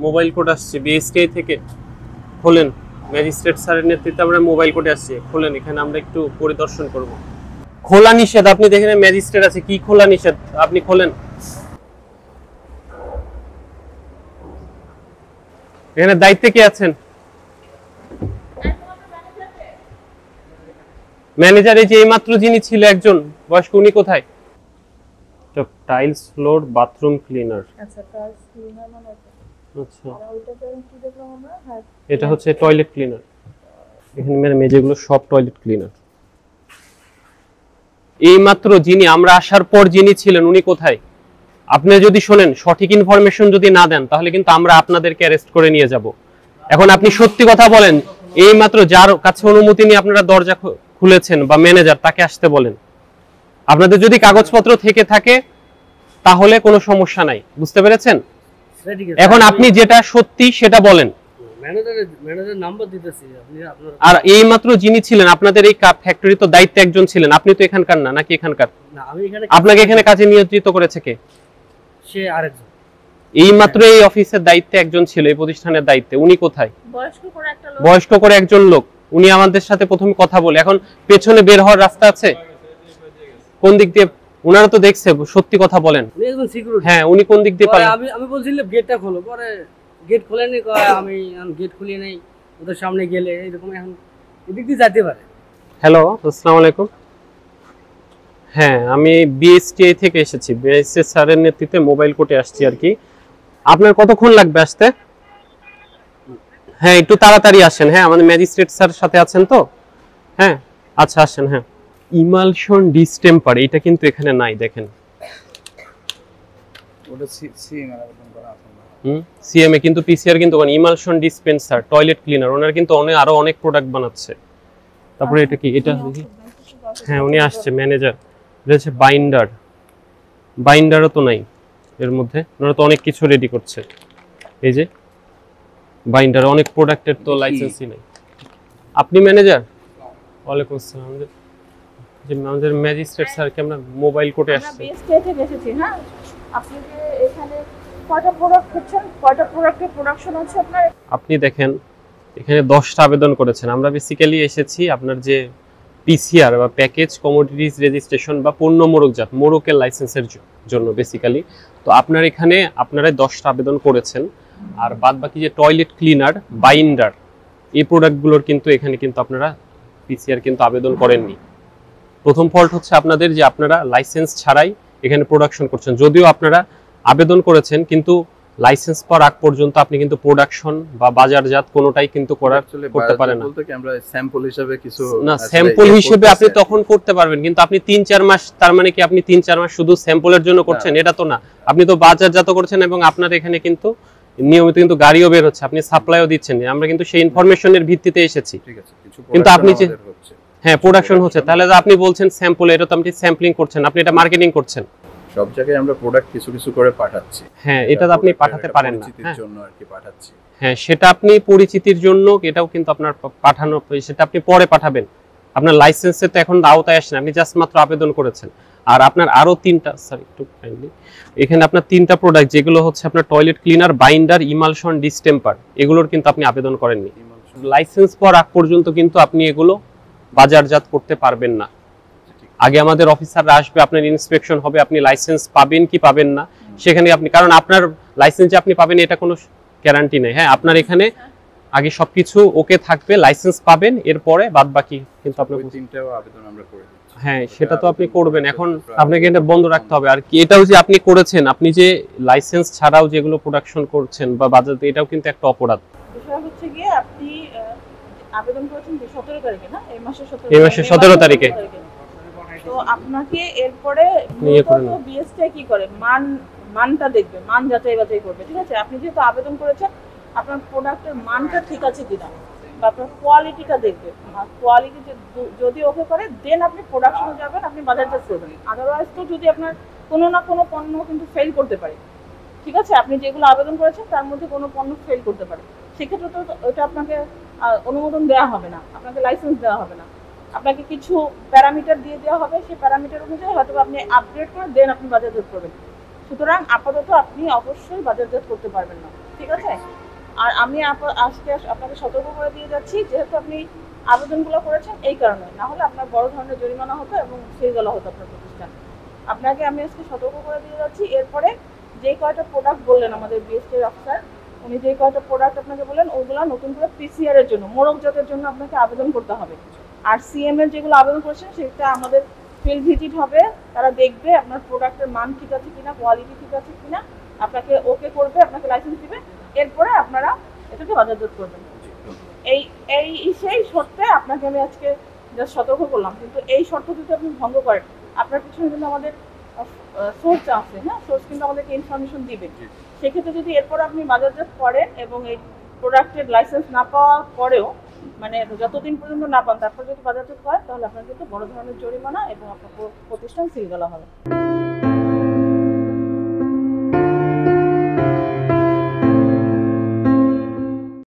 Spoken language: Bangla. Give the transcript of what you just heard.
মোবাইল কোড আসছে বিএসটিআই থেকে। খোলেন, ম্যাজিস্ট্রেট স্যারের নেতৃত্বে আমরা মোবাইল কোডে আসছি। খোলেন, এখানে আমরা একটু পরিদর্শন করব। খোলা নিষেধ, আপনি দেখেন ম্যাজিস্ট্রেট আছে, কি খোলা নিষেধ? আপনি খোলেন। এখানে দায়িত্বে কে আছেন? ম্যানেজার এই যে এইমাত্র যিনি ছিল একজন বয়স্ক, উনি কোথায়? Tiles floor bathroom cleaner. আচ্ছা, টাইলস ক্লিনার মানে আচ্ছা, আর ওইটা কি দেখলাম আমরা? হ্যাঁ, এটা হচ্ছে টয়লেট ক্লিনার। এখানে মেঝেগুলো সব টয়লেট ক্লিনার। এইমাত্র যিনি আমরা আসার পর যিনি ছিলেন উনি কোথায়? আপনি যদি শোনেন, সঠিক ইনফরমেশন যদি না দেন তাহলে কিন্তু আমরা আপনাদেরকে অ্যারেস্ট করে নিয়ে যাব। এখন আপনি সত্যি কথা বলেন, এইমাত্র যার কাছে অনুমতি নিয়ে আপনারা দরজা খুলেছেন বা ম্যানেজার, তাকে আসতে বলেন। আপনাদের যদি কাগজপত্র থেকে থাকে তাহলে কোনো সমস্যা নাই, বুঝতে পেরেছেন? এখন আপনি যেটা সত্যি সেটা বলেন। ম্যানেজার নাম্বার দিতেছি আপনি আপনার। আর এইমাত্র যিনি ছিলেন আপনাদের এই ফ্যাক্টরি তো দায়িত্বে একজন ছিলেন, আপনি তো এখানকার না, নাকি এখানকার? না, আমি এখানে। আপনাকে এখানে কাজে নিয়োজিত করেছে কে? সে আরেকজন। এইমাত্র এই অফিসের দায়িত্বে একজন ছিল, এই প্রতিষ্ঠানের দায়িত্বে, উনি কোথায়? বয়স্ক করে একটা লোক। উনি আমাদের সাথে প্রথমে কথা বলে, এখন পেছনে বের হওয়ার রাস্তা আছে? কোন দিক দিয়ে? উনারা তো দেখছে, সত্যি কথা বলেন। উনি একজন সিকিউরিটি। হ্যাঁ, উনি কোন দিক দিয়ে পালেন? আমি বলছিলাম গেটটা খোলো, পরে গেট খোলেনি, আমি গেট খুলি নাই, ওদের সামনে গেলে এরকম এখন এদিক দিয়ে যেতে পারে। হ্যালো, আসসালামু আলাইকুম। হ্যাঁ, আমি বিএসটিআই থেকে এসেছি, বিএসএস স্যারের নেতৃত্বে মোবাইল কোর্টে আসছি আর কি। আপনার কতক্ষণ লাগবে আসতে? হ্যাঁ, একটু তাড়াতাড়ি আসেন। হ্যাঁ, আমাদের ম্যাজিস্ট্রেট স্যার সাথে আছেন তো? হ্যাঁ, আচ্ছা আসেন। হ্যাঁ, ইমালশন ডিস্টেম্পার, এটা কিন্তু এখানে নাই, দেখেন। ওটা সিএম এর আবেদন করা আছে না। সিএমএ কিন্তু পিসিআর কিন্তু ইমালশন ডিসপেন্সার, টয়লেট ক্লিনার, ওনার কিন্তু আরো অনেক প্রোডাক্ট বানাচ্ছে। তারপরে এটা কি? এটা দেখি। হ্যাঁ, উনি আসছে ম্যানেজার। এটা হচ্ছে বাইন্ডার। বাইন্ডারও তো নাই এর মধ্যে, ওনারা তো অনেক কিছু রেডি করছে। এই যে বাইন্ডার, অনেক প্রোডাক্টের তো লাইসেন্সই নাই। আপনি ম্যানেজার? ওয়ালাইকুম আসসালাম। যে আমাদের ম্যাজিস্ট্রেট স্যারকে আমরা মোবাইল কোর্টে আসছি। আমরা বিএসটিআই থেকে এসেছি। হ্যাঁ, আপনি যে এখানে কয়টা প্রোডাক্ট করছেন, কয়টা প্রোডাক্টের প্রোডাকশন হচ্ছে আপনার? আপনি দেখেন এখানে 10টা আবেদন করেছেন। আমরা বেসিক্যালি এসেছি আপনার যে পিসিআর বা প্যাকেজ কমোডিটিস রেজিস্ট্রেশন বা পণ্য মোড়কজাত, মোড়কের লাইসেন্সের জন্য বেসিক্যালি। তো আপনার এখানে আপনারা 10টা আবেদন করেছেন, আর বাদ বাকি যে টয়লেট ক্লিনার, বাইন্ডার, এই প্রোডাক্টগুলোর কিন্তু এখানে কিন্তু আপনারা পিসিআর কিন্তু আবেদন করেননি। প্রথম ফল্ট হচ্ছে আপনাদের যে আপনারা লাইসেন্স ছাড়াই এখানে প্রোডাকশন করছেন। যদিও আপনারা আবেদন করেছেন, কিন্তু লাইসেন্স পাওয়ার আগ পর্যন্ত আপনি কিন্তু প্রোডাকশন বা বাজারজাত কোনোটাই কিন্তু করতে পারেন না। বলতে কি আমরা স্যাম্পল হিসেবে কিছু না, স্যাম্পল হিসেবে আপনি তখন করতে পারবেন, কিন্তু আপনি 3-4 মাস, তার মানে কি আপনি 3-4 মাস শুধু স্যাম্পলের জন্য করছেন? এটা তো না, আপনি তো বাজারজাত করছেন এবং আপনার এখানে কিন্তু নিয়মিত কিন্তু গাড়িও বের হচ্ছে, আপনি সাপ্লাইও দিচ্ছেন। আমরা কিন্তু সেই ইনফরমেশনের ভিত্তিতে এসেছি। ঠিক আছে, কিছু কিন্তু আপনি যে হচ্ছে, হ্যাঁ প্রোডাকশন হচ্ছে, তাহলে আপনি বলছেন স্যাম্পল, এটা তো আপনি স্যাম্পলিং করছেন, আপনি এটা মার্কেটিং করছেন। সব জায়গায় আমরা প্রোডাক্ট কিছু কিছু করে পাঠাচ্ছি। হ্যাঁ, এটা তো আপনি পাঠাতে পারেন না। পরিচিতির জন্য আর কি পাঠাচ্ছি। হ্যাঁ, সেটা আপনি পরিচিতির জন্য, এটাও কিন্তু আপনার পাঠানো, সেটা আপনি পরে পাঠাবেন। আপনার লাইসেন্সে তো এখন আওতায় আসেন, আপনি জাস্ট মাত্র আবেদন করেছেন। আর আপনার আরো 3টা, স্যার একটু কাইন্ডলি, এখানে আপনার 3টা প্রোডাক্ট যেগুলো হচ্ছে আপনার toilet cleaner, binder, emulsion distemper, এগুলোর কিন্তু আপনি আবেদন করেননি। লাইসেন্স পাওয়ার আগ পর্যন্ত কিন্তু আপনি এগুলো বাজারজাত করতে পারবেন না। আগে আমাদের অফিসাররা আসবে, আপনার ইন্সপেকশন হবে, আপনি লাইসেন্স পাবেন কি পাবেন না সেখানে আপনি, কারণ আপনার লাইসেন্স যে আপনি পাবেন এটা কোনো গ্যারান্টি নেই। হ্যাঁ, আপনার এখানে আগে সবকিছু ওকে থাকবে, লাইসেন্স পাবেন, এরপরে বাদ বাকি কিন্তু আপনার 3টাও আবেদন আমরা করে দিচ্ছি। হ্যাঁ, সেটা তো আপনি করবেন। এখন আপনাকে এটা বন্ধ রাখতে হবে। আর কি এটাও যে আপনি করেছেন, আপনি যে লাইসেন্স ছাড়াও যেগুলো প্রোডাকশন করছেন বা বাজারে, এটাও কিন্তু একটা অপরাধ। বিষয় হচ্ছে গিয়ে আপনি আবেদন করেছেন 17 তারিখে, না এই মাসের 17 তারিখে। তো আপনাকে এরপরে বিএসটিআই কি করে, মানটা দেখবে, মান যাচাই করবে। ঠিক আছে, আপনি যেহেতু আবেদন করেছেন, আপনার প্রোডাক্টের মানটা ঠিক আছে কিনা বা আপনার কোয়ালিটিটা দেখবে। কোয়ালিটি যদি ওকে করে, দেন আপনি প্রোডাকশনে যাবেন, আপনি বাজারজাত করবেন। আদারওয়াইজ তো যদি আপনার কোনো না কোনো পণ্য কিন্তু ফেল করতে পারে। ঠিক আছে, আপনি যেগুলো আবেদন করেছেন তার মধ্যে কোনো পণ্য ফেল করতে পারে, সেক্ষেত্রে তো ওটা আপনাকে অনুমোদন দেওয়া হবে না, আপনাকে লাইসেন্স দেওয়া হবে না। আপনাকে কিছু প্যারামিটার দিয়ে দেওয়া হবে, সেই প্যারামিটার অনুযায়ী হয়তো আপনি আপগ্রেড করে দেন আপনি বাজারজাত করবেন। সুতরাং আপাতত আপনি অবশ্যই বাজারজাত করতে পারবেন না, ঠিক আছে? আর আমি আজকে আপনাকে সতর্ক করে দিয়ে যাচ্ছি, যেহেতু আপনি আবেদনগুলো করেছেন এই কারণে, না হলে আপনার বড় ধরনের জরিমানা হতো এবং সিল দেওয়া হতো আপনার প্রতিষ্ঠান। আপনাকে আমি আজকে সতর্ক করে দিয়ে যাচ্ছি। এরপরে যে কয়টা প্রোডাক্ট বললেন আমাদের বিএসটির অফিসার, উনি যে কয়টা প্রোডাক্ট আপনাকে বললেন ওগুলো নতুন করে পিসিআর এর জন্য, মোড়কজাতের জন্য আপনাকে আবেদন করতে হবে। আর সিএম এর যেগুলো আবেদন করেছেন সেটা আমাদের ফিল্ড ভিজিট হবে, তারা দেখবে আপনার প্রোডাক্টের মান ঠিক আছে কিনা, কোয়ালিটি ঠিক আছে কিনা, আপনাকে ওকে করবে, আপনাকে লাইসেন্স দিবে, এরপরে আপনারা এটাকে বাজারজাত করবেন। এই এই সেই শর্তে আপনাকে আমি আজকে জাস্ট সতর্ক করলাম, কিন্তু এই শর্ত যদি আপনি ভঙ্গ করেন, আপনার পিছনে কিন্তু আমাদের সোর্স আছে, হ্যাঁ, সোর্স কিন্তু আমাদেরকে ইনফরমেশন দিবে। সেক্ষেত্রে যদি এরপর আপনি বাজারজাত করেন এবং এই প্রোডাক্টের লাইসেন্স না পাওয়া পরেও, মানে যতদিন পর্যন্ত না পান তারপর যদি বাজারজাত করেন, তাহলে আপনার কিন্তু বড় ধরনের জরিমানা এবং আপনার প্রতিষ্ঠান সিল দেওয়া হবে।